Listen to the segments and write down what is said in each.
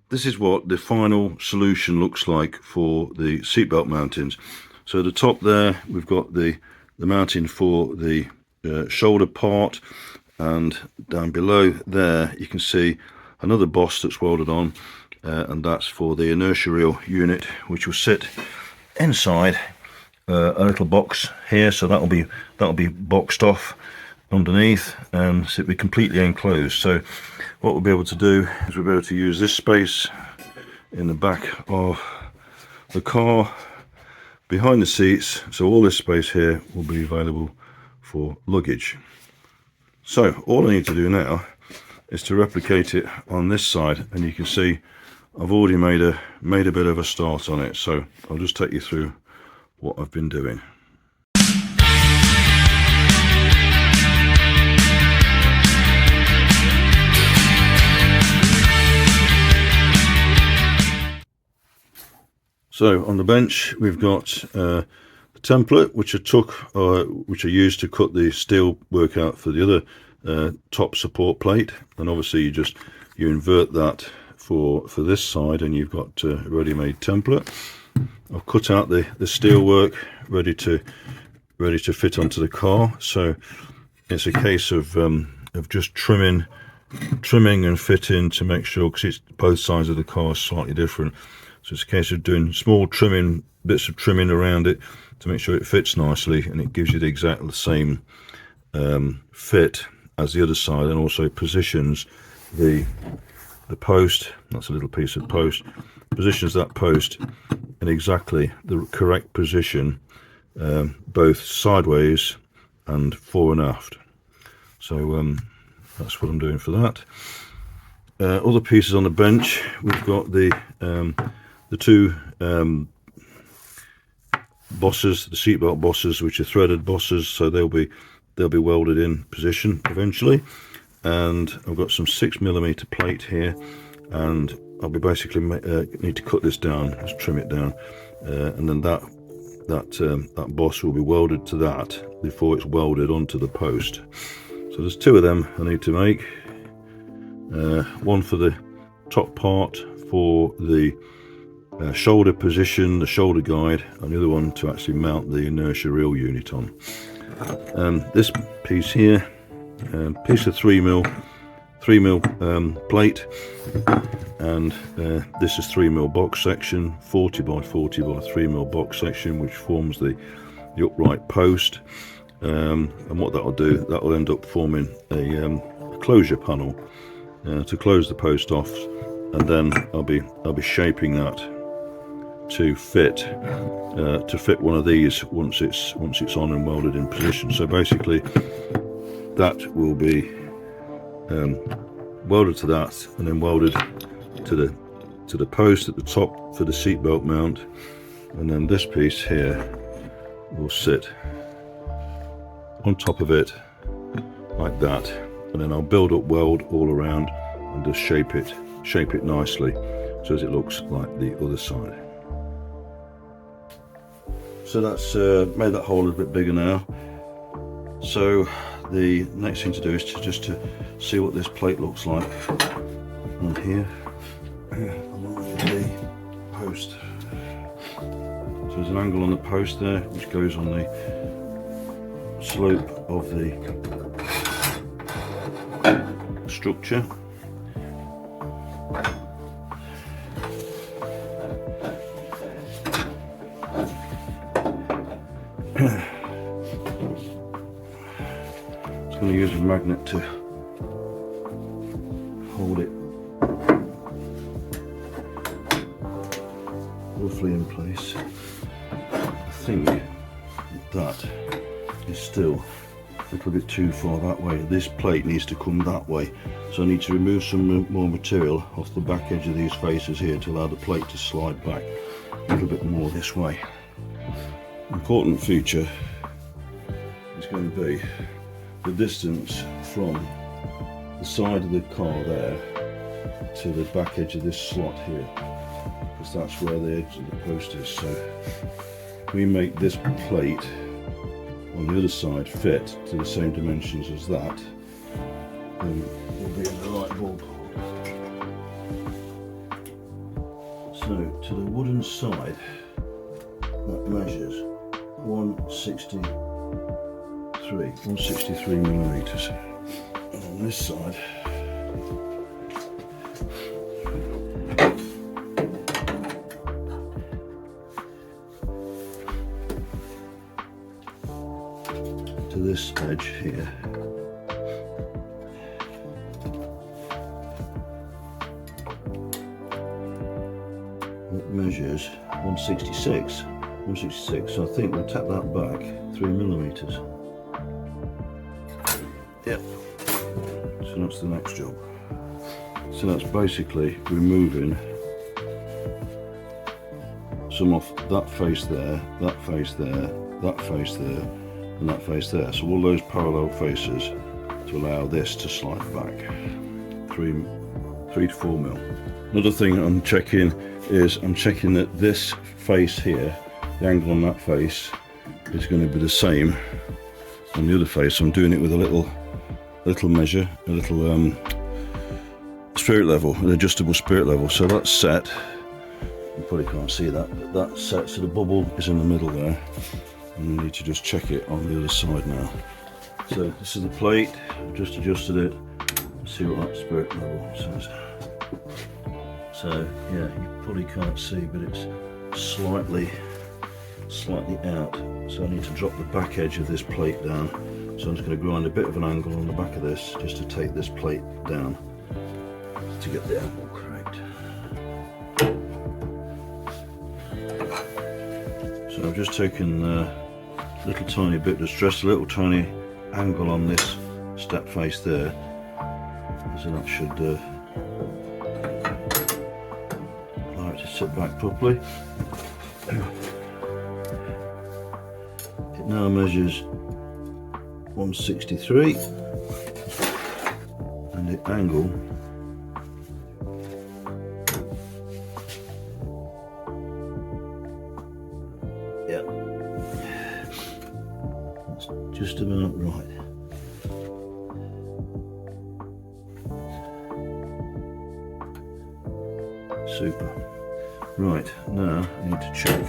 This is what the final solution looks like for the seatbelt mountings. So at the top there, we've got the mounting for the shoulder part, and down below there you can see another boss that's welded on, and that's for the inertia reel unit, which will sit inside a little box here. So that'll be boxed off underneath, and so it'll be completely enclosed. So what we'll be able to do is we'll be able to use this space in the back of the car behind the seats, so all this space here will be available for luggage. So all I need to do now is to replicate it on this side, and you can see I've already made a bit of a start on it. So I'll just take you through what I've been doing. So on the bench we've got the template which I used to cut the steel work out for the other top support plate, and obviously you invert that for this side, and you've got a ready-made template. I've cut out the steel work ready to fit onto the car. So it's a case of just trimming and fitting to make sure, because it's both sides of the car are slightly different. So it's a case of doing small bits of trimming around it to make sure it fits nicely, and it gives you the exact same fit as the other side, and also positions the post. That's a little piece of post. Positions that post in exactly the correct position, both sideways and fore and aft. So that's what I'm doing for that. Other pieces on the bench, we've got the two bosses, the seatbelt bosses, which are threaded bosses, so they'll be welded in position eventually. And I've got some 6mm plate here, and I'll be basically need to cut this down, just trim it down, and then that boss will be welded to that before it's welded onto the post. So there's two of them I need to make, one for the top part for the shoulder position, the shoulder guide, and the other one to actually mount the inertia reel unit on. This piece here, piece of 3mm plate, and this is 3mm box section, 40 by 40 by 3mm box section, which forms the upright post. And what that'll do, that will end up forming a closure panel to close the post off, and then I'll be shaping that to fit one of these once it's on and welded in position. So basically that will be welded to that, and then welded to the post at the top for the seatbelt mount, and then this piece here will sit on top of it like that, and then I'll build up weld all around and just shape it nicely so as it looks like the other side. So that's made that hole a bit bigger now. So the next thing to do is to see what this plate looks like on here along the post. So there's an angle on the post there which goes on the slope of the structure. Just going to use a magnet to hold it roughly in place. I think that is still a little bit too far that way. This plate needs to come that way, so I need to remove some more material off the back edge of these faces here to allow the plate to slide back a little bit more this way. Important feature is going to be the distance from the side of the car there to the back edge of this slot here, because that's where the edge of the post is. So we make this plate on the other side fit to the same dimensions as that, then we'll be in the right ballpark. So to the wooden side, that measures 163 millimeters. And on this side, to this edge here, it measures 166. So I think we'll tap that back 3 millimeters. Yep. So that's the next job. So that's basically removing some off that face there, that face there, that face there, and that face there. So all those parallel faces to allow this to slide back 3 to 4 mil. Another thing I'm checking is that this face here, the angle on that face, is going to be the same on the other face. So I'm doing it with a little measure, a little spirit level, an adjustable spirit level. So that's set. You probably can't see that, but that's set. So the bubble is in the middle there, and we need to just check it on the other side now. So this is the plate. I've just adjusted it. Let's see what that spirit level says. So yeah, you probably can't see, but it's slightly out. So I need to drop the back edge of this plate down. So I'm just going to grind a bit of an angle on the back of this just to take this plate down to get the angle correct. So I've just taken a little tiny bit, just dressed a little tiny angle on this step face there. So that should allow it to sit back properly. It now measures 163 and the angle that's just about right. Super. Right, now I need to check.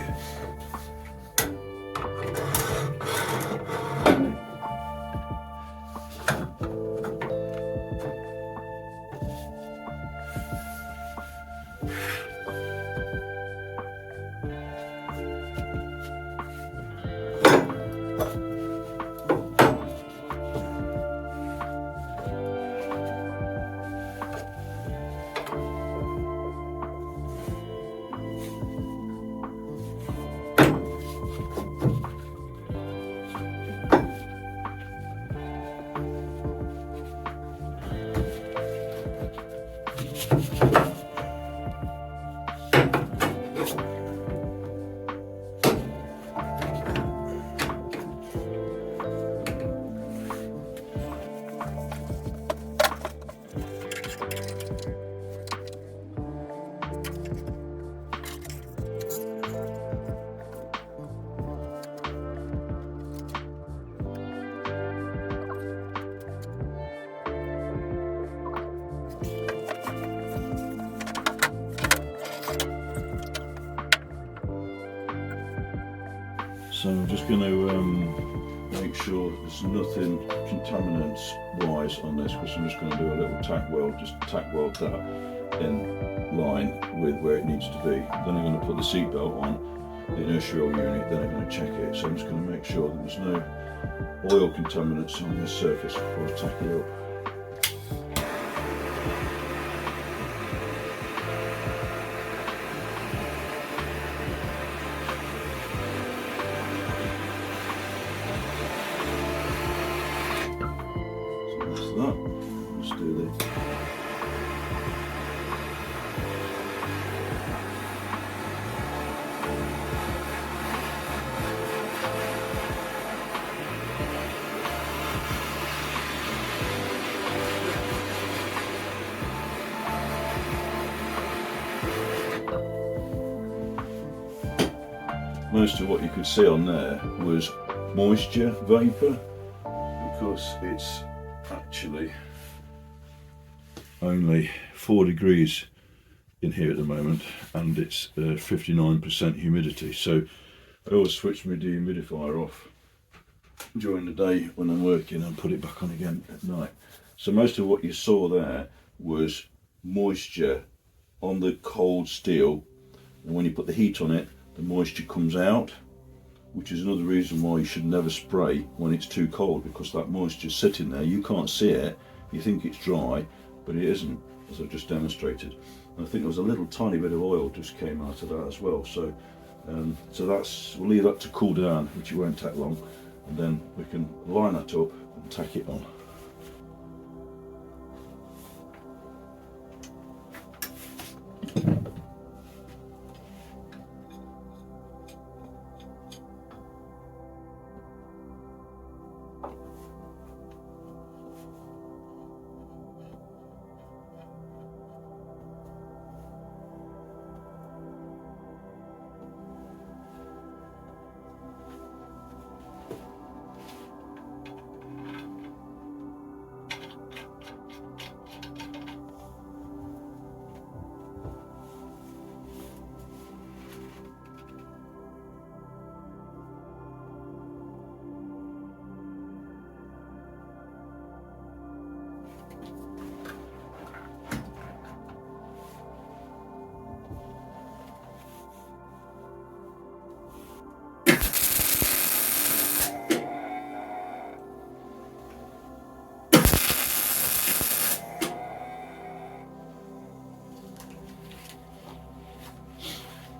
So I'm just going to make sure there's nothing contaminants wise on this, because I'm just going to do a little tack weld, just tack weld that in line with where it needs to be. Then I'm going to put the seat belt on, the inertial unit, then I'm going to check it. So I'm just going to make sure that there's no oil contaminants on this surface before I tack it up. Let's do this. Most of what you could see on there was moisture vapor, because it's actually only 4 degrees in here at the moment, and it's 59% humidity, so I always switch my dehumidifier off during the day when I'm working and put it back on again at night. So most of what you saw there was moisture on the cold steel, and when you put the heat on it, the moisture comes out, which is another reason why you should never spray when it's too cold, because that moisture's sitting there, you can't see it, you think it's dry, but it isn't, as I've just demonstrated. And I think there was a little tiny bit of oil just came out of that as well, so we'll leave that to cool down, which it won't take long, and then we can line that up and tack it on.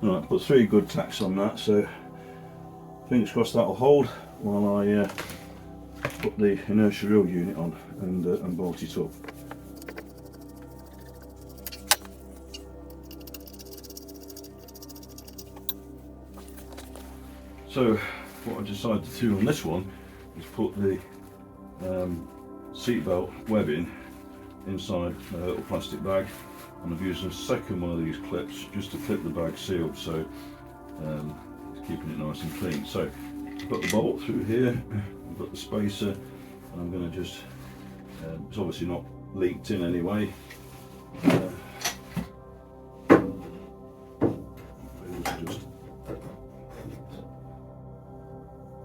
Right, put 3 good tacks on that, so fingers crossed that'll hold while I put the inertia reel unit on and bolt it up. So what I decided to do on this one is put the seatbelt webbing inside a little plastic bag, and I've used a second one of these clips just to clip the bag sealed, so it's keeping it nice and clean. So I've got the bolt through here, I've got the spacer, and I'm going to just, it's obviously not leaked in anyway, just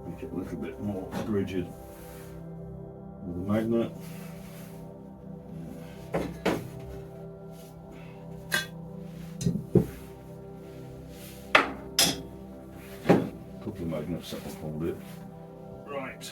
make it a little bit more rigid with the magnet. Couple of magnets that will hold it. Right.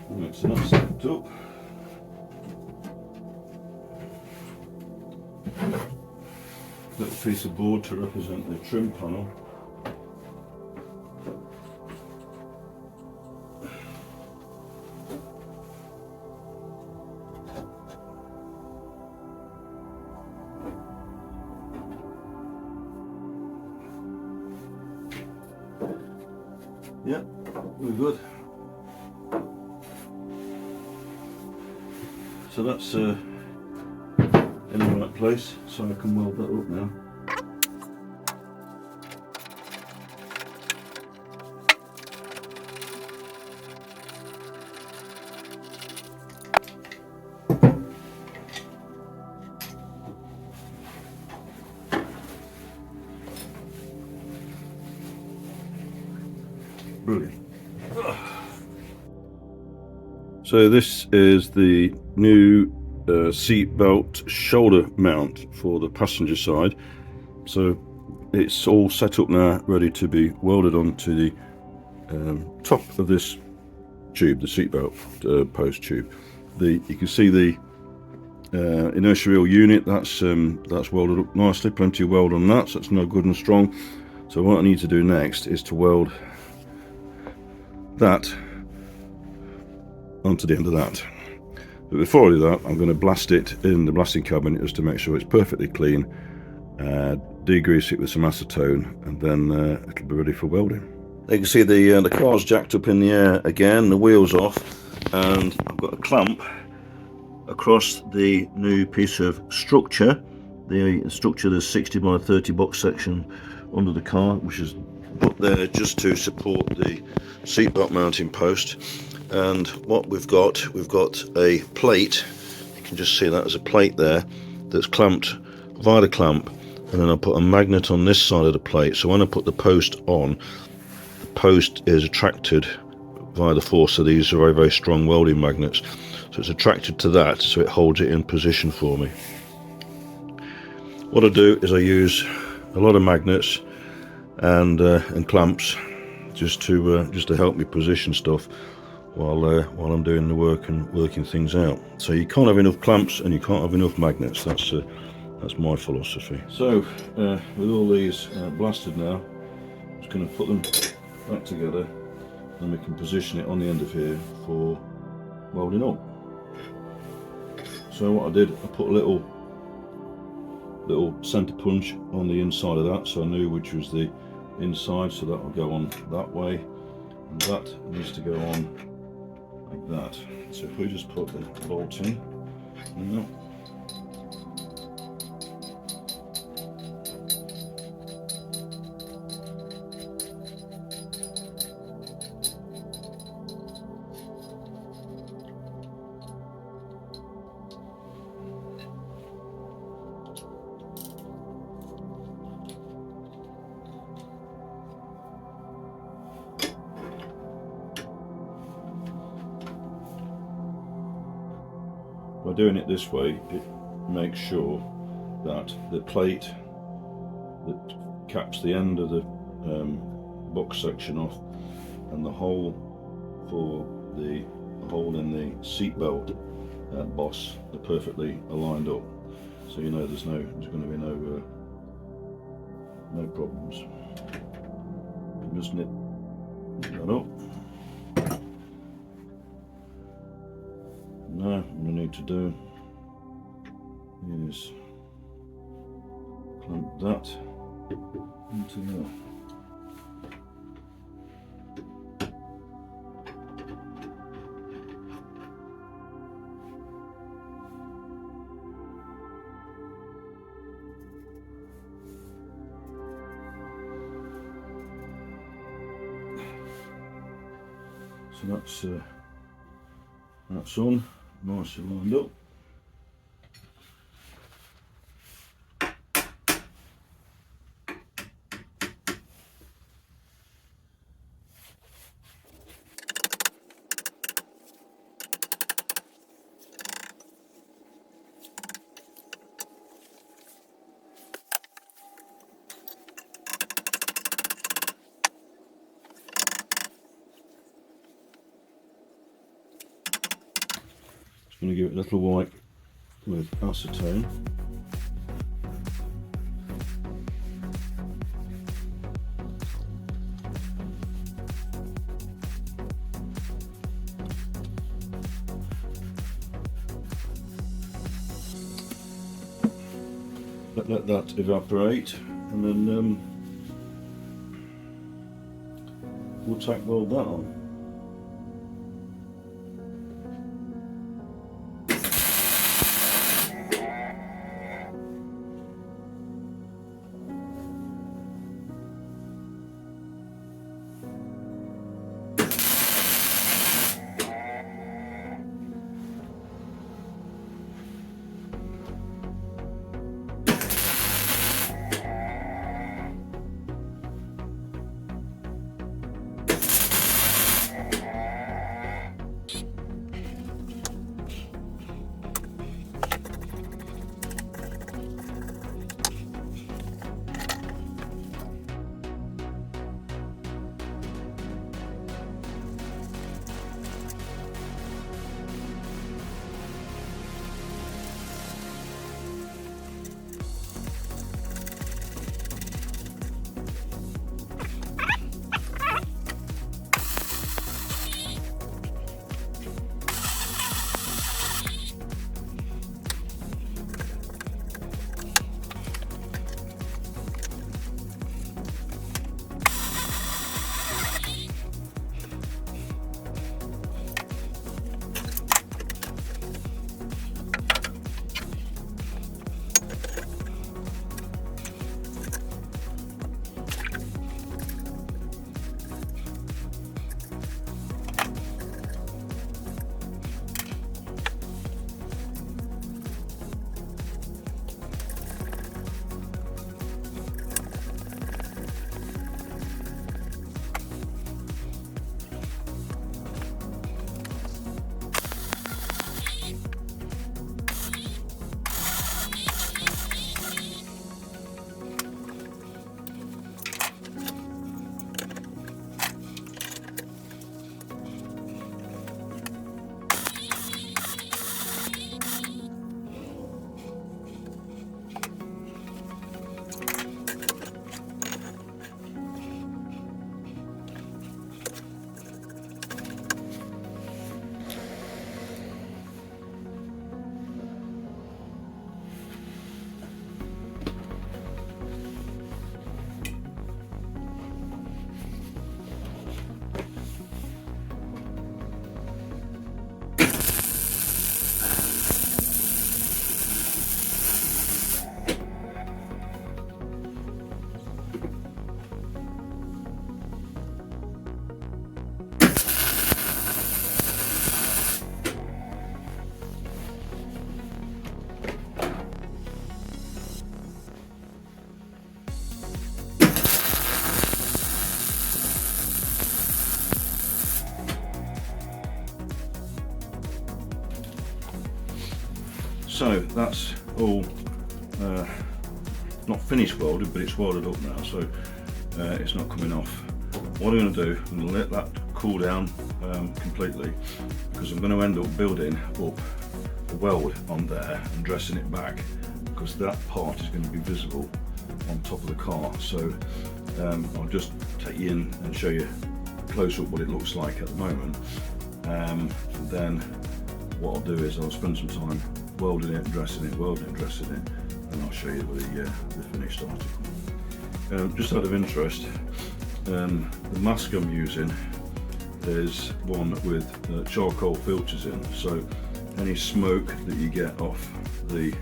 Right, so that's set up. Little piece of board to represent the trim panel. Yep, we're good. So that's in the right place, so I can weld that up now. Brilliant. So this is the new seat belt shoulder mount for the passenger side. So it's all set up now, ready to be welded onto the top of this tube, the seat belt post tube. You can see the inertia reel unit, that's welded up nicely, plenty of weld on that, so it's no good and strong. So what I need to do next is to weld that onto the end of that. But before I do that, I'm going to blast it in the blasting cabinet just to make sure it's perfectly clean, degrease it with some acetone, and then it'll be ready for welding. You can see the car's jacked up in the air again, the wheel's off, and I've got a clamp across the new piece of structure. The structure, there's 60 by 30 box section under the car, which is put there just to support the seatbelt mounting post. And what we've got a plate. You can just see that as a plate there that's clamped via the clamp, and then I put a magnet on this side of the plate, so when I put the post on, the post is attracted via the force of these very, very strong welding magnets. So it's attracted to that, so it holds it in position for me. What I do is I use a lot of magnets and clamps just to help me position stuff while I'm doing the work and working things out. So you can't have enough clamps and you can't have enough magnets. That's my philosophy. So with all these blasted now, I'm just going to put them back together, and we can position it on the end of here for welding up. So what I did, I put a little center punch on the inside of that, so I knew which was the inside, so that will go on that way, and that needs to go on like that. So if we just put the bolt in now, by doing it this way, it makes sure that the plate that caps the end of the box section off and the hole for the hole in the seatbelt boss are perfectly aligned up, so you know there's going to be no problems. Just nip that up. Now what we need to do is clamp that into there. So that's on, nicely lined up. Going to give it a little wipe with acetone. Let that evaporate, and then we'll tack weld that on. So that's all not finished welded, but it's welded up now, so it's not coming off. What I'm going to do, I'm going to let that cool down completely, because I'm going to end up building up the weld on there and dressing it back, because that part is going to be visible on top of the car. So I'll just take you in and show you close up what it looks like at the moment, and then what I'll do is I'll spend some time welding it, dressing it, welding it, dressing it, and I'll show you the finished article. Just out of interest, the mask I'm using is one with charcoal filters in, so any smoke that you get off the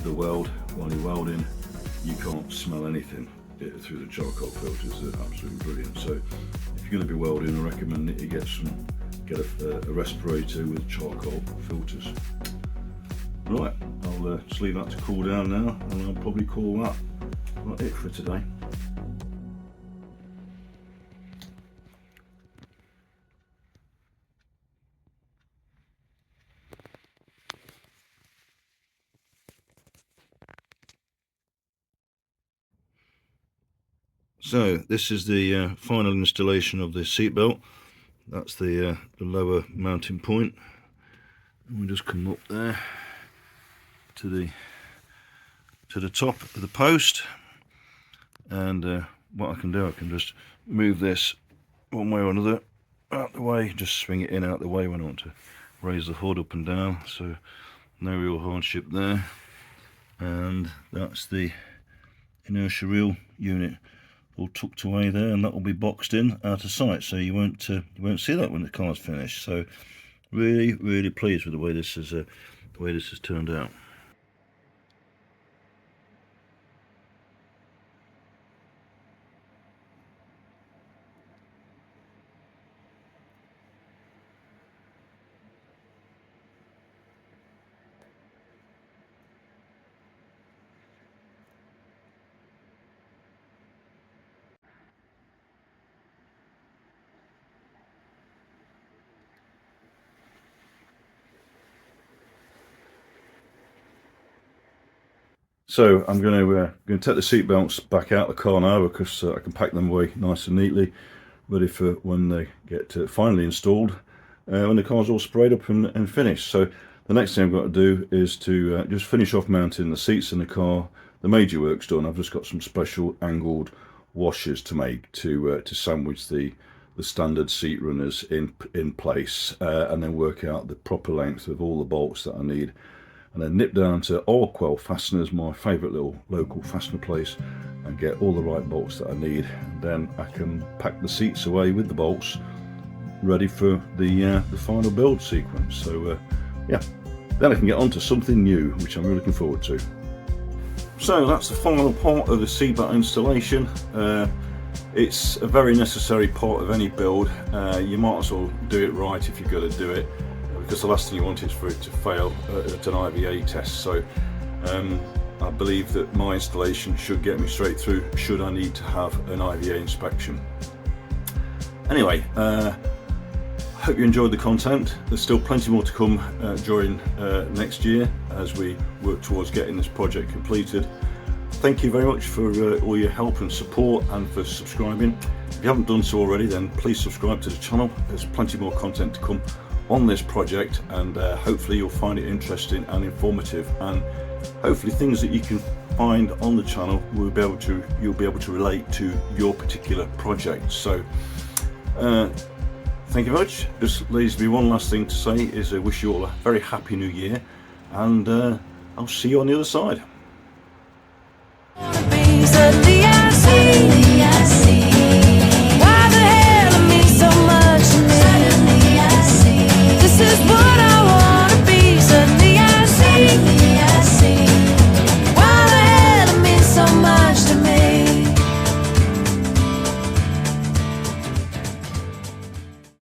weld while you're welding, you can't smell anything through the charcoal filters. They're absolutely brilliant. So if you're going to be welding, I recommend that you get a respirator with charcoal filters. Right, I'll just leave that to cool down now, and I'll probably call that it for today. So this is the final installation of the seatbelt. That's the lower mounting point. And we'll just come up there to the top of the post, and what I can do, I can just move this one way or another out the way, just swing it in out the way when I want to raise the hood up and down, so no real hardship there. And that's the inertia reel unit all tucked away there, and that will be boxed in out of sight, so you won't see that when the car's finished. So really pleased with the way this has turned out. So I'm going to take the seat belts back out of the car now, because I can pack them away nice and neatly, ready for when they get finally installed, when the car's all sprayed up and finished. So the next thing I've got to do is to just finish off mounting the seats in the car. The major work's done. I've just got some special angled washers to make to sandwich the standard seat runners in place, and then work out the proper length of all the bolts that I need, and then nip down to Orkwell Fasteners, my favourite little local fastener place, and get all the right bolts that I need. And then I can pack the seats away with the bolts, ready for the final build sequence. So yeah, then I can get on to something new, which I'm really looking forward to. So that's the final part of the seatbelt installation. It's a very necessary part of any build. You might as well do it right if you're going to do it, because the last thing you want is for it to fail at an IVA test. So I believe that my installation should get me straight through, should I need to have an IVA inspection. Anyway, hope you enjoyed the content. There's still plenty more to come during next year as we work towards getting this project completed. Thank you very much for all your help and support, and for subscribing. If you haven't done so already, then please subscribe to the channel. There's plenty more content to come on this project, and hopefully you'll find it interesting and informative, and hopefully things that you can find on the channel you'll be able to relate to your particular project. So thank you very much. Just leaves me one last thing to say, is I wish you all a very happy new year, and I'll see you on the other side.